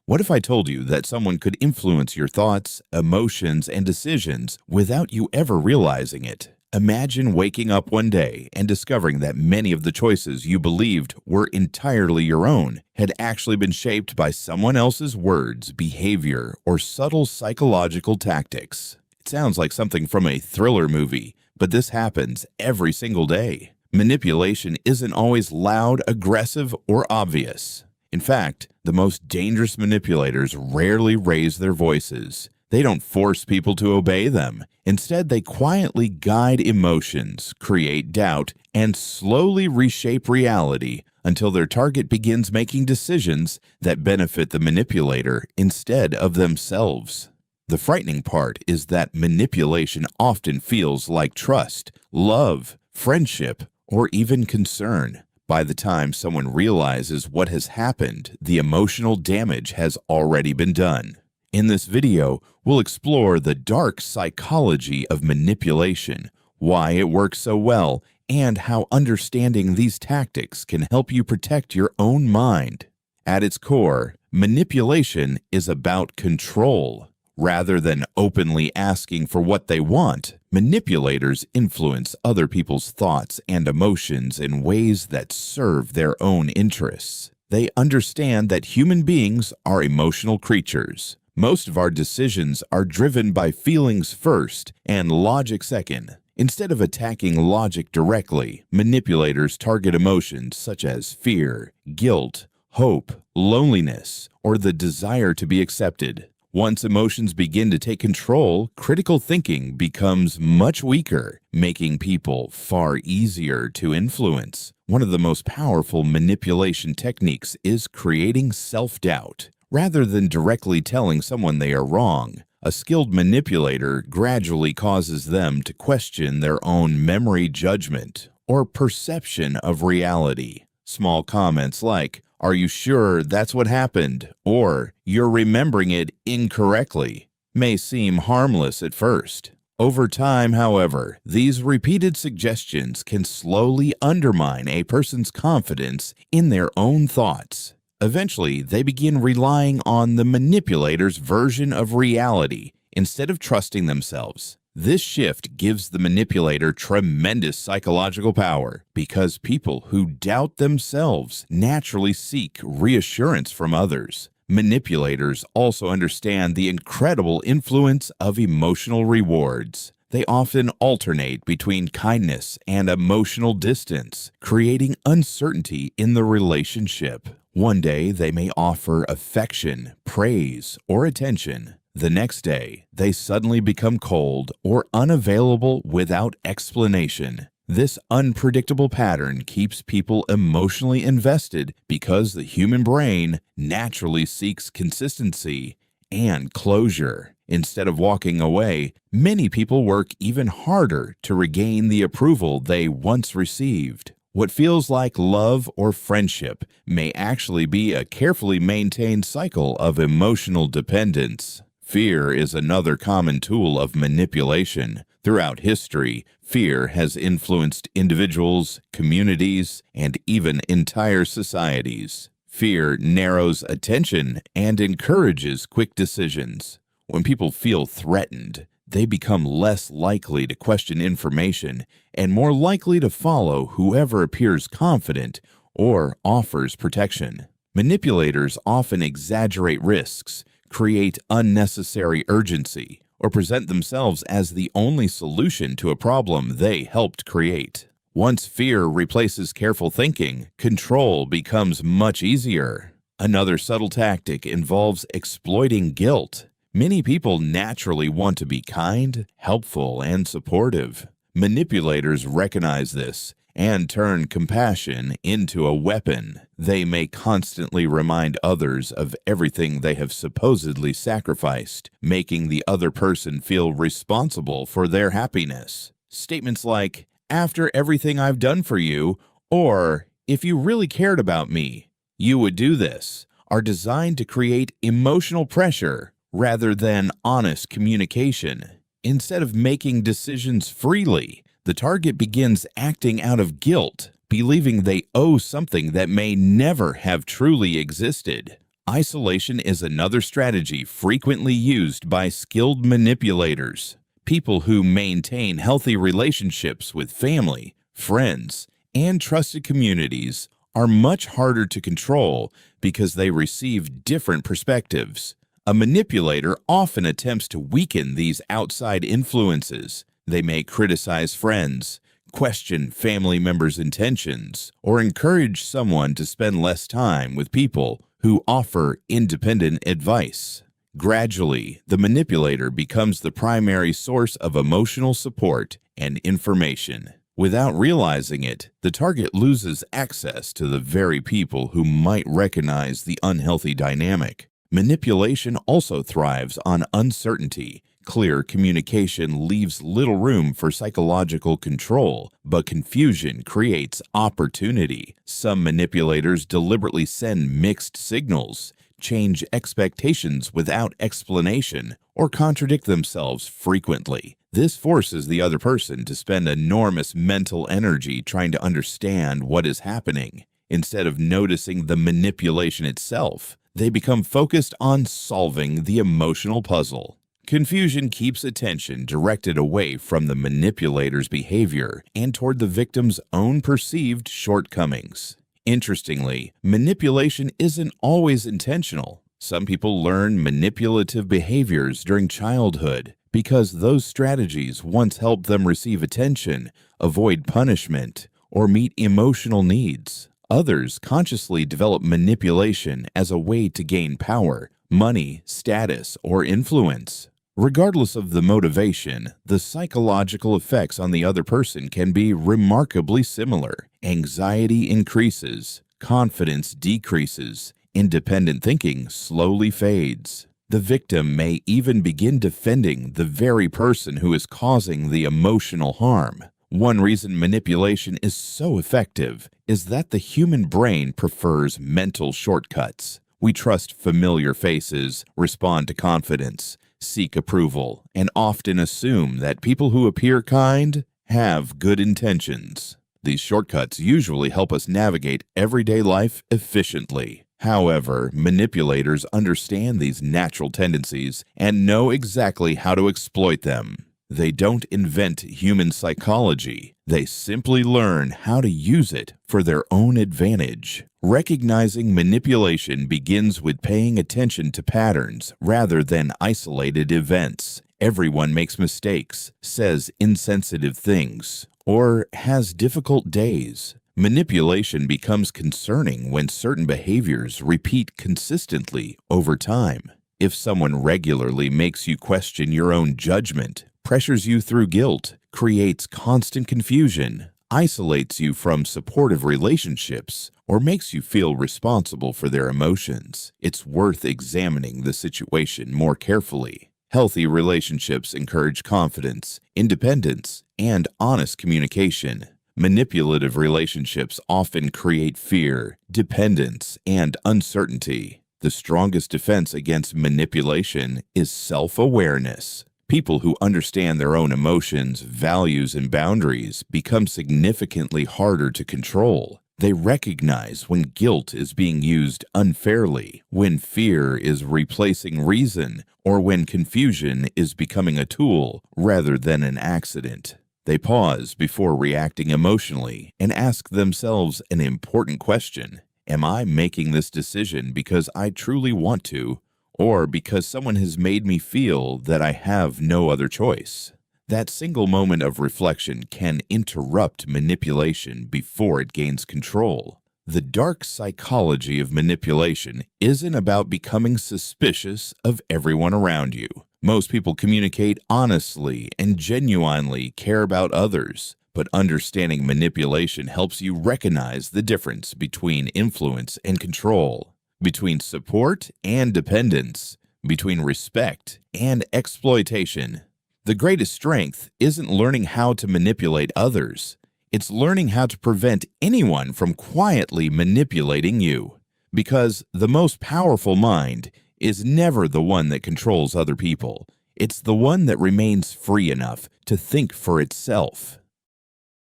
What if I told you that someone could influence your thoughts, emotions, and decisions without you ever realizing it? Imagine waking up one day and discovering that many of the choices you believed were entirely your own had actually been shaped by someone else's words, behavior, or subtle psychological tactics. It sounds like something from a thriller movie, but this happens every single day. Manipulation isn't always loud, aggressive, or obvious. In fact, the most dangerous manipulators rarely raise their voices. They don't force people to obey them. Instead, they quietly guide emotions, create doubt, and slowly reshape reality until their target begins making decisions that benefit the manipulator instead of themselves. The frightening part is that manipulation often feels like trust, love, friendship, or even concern. By the time someone realizes what has happened, the emotional damage has already been done. In this video, we'll explore the dark psychology of manipulation, why it works so well, and how understanding these tactics can help you protect your own mind. At its core, manipulation is about control. Rather than openly asking for what they want, manipulators influence other people's thoughts and emotions in ways that serve their own interests. They understand that human beings are emotional creatures. Most of our decisions are driven by feelings first and logic second. Instead of attacking logic directly, manipulators target emotions such as fear, guilt, hope, loneliness, or the desire to be accepted. Once emotions begin to take control, critical thinking becomes much weaker, making people far easier to influence. One of the most powerful manipulation techniques is creating self-doubt. Rather than directly telling someone they are wrong, a skilled manipulator gradually causes them to question their own memory, judgment, or perception of reality. Small comments like, "Are you sure that's what happened?" or "You're remembering it incorrectly," may seem harmless at first. Over time, however, these repeated suggestions can slowly undermine a person's confidence in their own thoughts. Eventually, they begin relying on the manipulator's version of reality instead of trusting themselves. This shift gives the manipulator tremendous psychological power because people who doubt themselves naturally seek reassurance from others. Manipulators also understand the incredible influence of emotional rewards. They often alternate between kindness and emotional distance, creating uncertainty in the relationship. One day, they may offer affection, praise, or attention. The next day, they suddenly become cold or unavailable without explanation. This unpredictable pattern keeps people emotionally invested because the human brain naturally seeks consistency and closure. Instead of walking away, many people work even harder to regain the approval they once received. What feels like love or friendship may actually be a carefully maintained cycle of emotional dependence. Fear is another common tool of manipulation. Throughout history, fear has influenced individuals, communities, and even entire societies. Fear narrows attention and encourages quick decisions. When people feel threatened, they become less likely to question information and more likely to follow whoever appears confident or offers protection. Manipulators often exaggerate risks, create unnecessary urgency, or present themselves as the only solution to a problem they helped create. Once fear replaces careful thinking, control becomes much easier. Another subtle tactic involves exploiting guilt. Many people naturally want to be kind, helpful, and supportive. Manipulators recognize this and turn compassion into a weapon. They may constantly remind others of everything they have supposedly sacrificed, making the other person feel responsible for their happiness. Statements like, "After everything I've done for you," or "If you really cared about me, you would do this," are designed to create emotional pressure rather than honest communication. Instead of making decisions freely, the target begins acting out of guilt, believing they owe something that may never have truly existed. Isolation is another strategy frequently used by skilled manipulators. People who maintain healthy relationships with family, friends, and trusted communities are much harder to control because they receive different perspectives. A manipulator often attempts to weaken these outside influences. They may criticize friends, question family members' intentions, or encourage someone to spend less time with people who offer independent advice. Gradually, the manipulator becomes the primary source of emotional support and information. Without realizing it, the target loses access to the very people who might recognize the unhealthy dynamic. Manipulation also thrives on uncertainty. Clear communication leaves little room for psychological control, but confusion creates opportunity. Some manipulators deliberately send mixed signals, change expectations without explanation, or contradict themselves frequently. This forces the other person to spend enormous mental energy trying to understand what is happening. Instead of noticing the manipulation itself, they become focused on solving the emotional puzzle. Confusion keeps attention directed away from the manipulator's behavior and toward the victim's own perceived shortcomings. Interestingly, manipulation isn't always intentional. Some people learn manipulative behaviors during childhood because those strategies once helped them receive attention, avoid punishment, or meet emotional needs. Others consciously develop manipulation as a way to gain power, money, status, or influence. Regardless of the motivation, the psychological effects on the other person can be remarkably similar. Anxiety increases, confidence decreases, independent thinking slowly fades. The victim may even begin defending the very person who is causing the emotional harm. One reason manipulation is so effective is that the human brain prefers mental shortcuts. We trust familiar faces, respond to confidence, seek approval, and often assume that people who appear kind have good intentions. These shortcuts usually help us navigate everyday life efficiently. However, manipulators understand these natural tendencies and know exactly how to exploit them. They don't invent human psychology. They simply learn how to use it for their own advantage. Recognizing manipulation begins with paying attention to patterns rather than isolated events. Everyone makes mistakes, says insensitive things, or has difficult days. Manipulation becomes concerning when certain behaviors repeat consistently over time. If someone regularly makes you question your own judgment, pressures you through guilt, creates constant confusion, isolates you from supportive relationships, or makes you feel responsible for their emotions, it's worth examining the situation more carefully. Healthy relationships encourage confidence, independence, and honest communication. Manipulative relationships often create fear, dependence, and uncertainty. The strongest defense against manipulation is self-awareness. People who understand their own emotions, values, and boundaries become significantly harder to control. They recognize when guilt is being used unfairly, when fear is replacing reason, or when confusion is becoming a tool rather than an accident. They pause before reacting emotionally and ask themselves an important question. Am I making this decision because I truly want to, or because someone has made me feel that I have no other choice? That single moment of reflection can interrupt manipulation before it gains control. The dark psychology of manipulation isn't about becoming suspicious of everyone around you. Most people communicate honestly and genuinely care about others, but understanding manipulation helps you recognize the difference between influence and control, between support and dependence, between respect and exploitation. The greatest strength isn't learning how to manipulate others. It's learning how to prevent anyone from quietly manipulating you. Because the most powerful mind is never the one that controls other people. It's the one that remains free enough to think for itself.